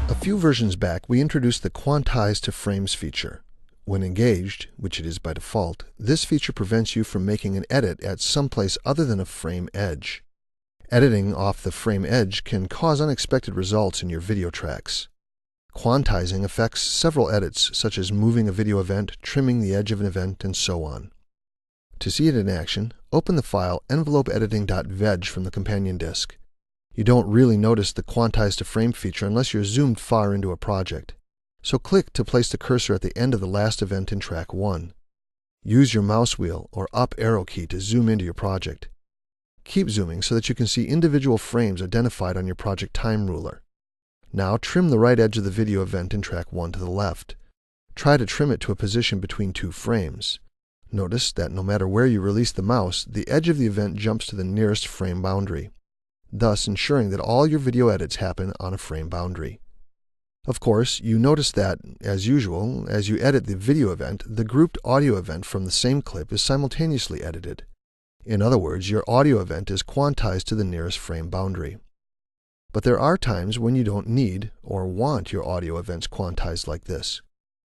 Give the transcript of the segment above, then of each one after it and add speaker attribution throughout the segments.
Speaker 1: A few versions back, we introduced the Quantize to Frames feature. When engaged, which it is by default, this feature prevents you from making an edit at some place other than a frame edge. Editing off the frame edge can cause unexpected results in your video tracks. Quantizing affects several edits, such as moving a video event, trimming the edge of an event, and so on. To see it in action, open the file envelopeediting.veg from the companion disk. You don't really notice the Quantize to Frame feature unless you're zoomed far into a project. So click to place the cursor at the end of the last event in track 1. Use your mouse wheel or up arrow key to zoom into your project. Keep zooming so that you can see individual frames identified on your project time ruler. Now trim the right edge of the video event in track 1 to the left. Try to trim it to a position between 2 frames. Notice that no matter where you release the mouse, the edge of the event jumps to the nearest frame boundary, thus ensuring that all your video edits happen on a frame boundary. Of course, you notice that, as usual, as you edit the video event, the grouped audio event from the same clip is simultaneously edited. In other words, your audio event is quantized to the nearest frame boundary. But there are times when you don't need or want your audio events quantized like this.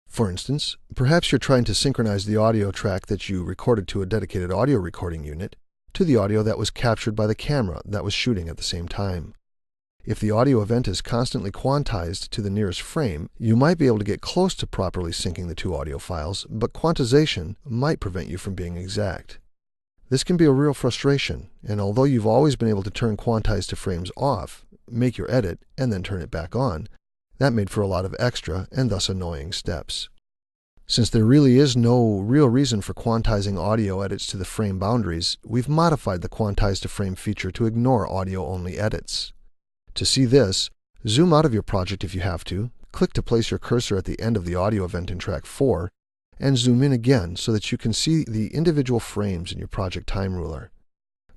Speaker 1: For instance, perhaps you're trying to synchronize the audio track that you recorded to a dedicated audio recording unit to the audio that was captured by the camera that was shooting at the same time. If the audio event is constantly quantized to the nearest frame, you might be able to get close to properly syncing the 2 audio files, but quantization might prevent you from being exact. This can be a real frustration, and although you've always been able to turn Quantize to Frames off, make your edit, and then turn it back on, that made for a lot of extra and thus annoying steps. Since there really is no real reason for quantizing audio edits to the frame boundaries, we've modified the Quantize to Frame feature to ignore audio-only edits. To see this, zoom out of your project if you have to, click to place your cursor at the end of the audio event in track 4, and zoom in again so that you can see the individual frames in your project time ruler.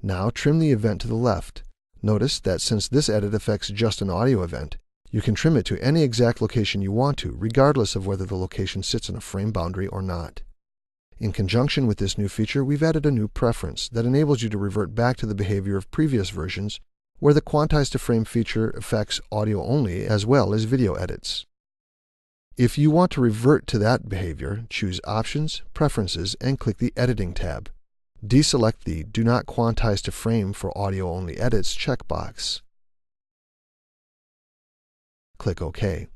Speaker 1: Now trim the event to the left. Notice that since this edit affects just an audio event, you can trim it to any exact location you want to, regardless of whether the location sits in a frame boundary or not. In conjunction with this new feature, we've added a new preference that enables you to revert back to the behavior of previous versions, where the Quantize to Frame feature affects audio only as well as video edits. If you want to revert to that behavior, choose Options, Preferences, and click the Editing tab. Deselect the Do Not Quantize to Frame for Audio Only Edits checkbox. Click OK.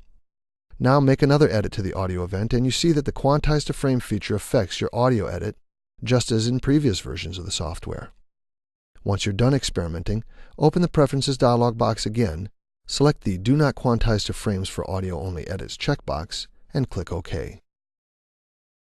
Speaker 1: Now make another edit to the audio event, and you see that the Quantize to Frame feature affects your audio edit, just as in previous versions of the software. Once you're done experimenting, open the Preferences dialog box again, select the Do Not Quantize to Frames for Audio Only Edits checkbox, and click OK.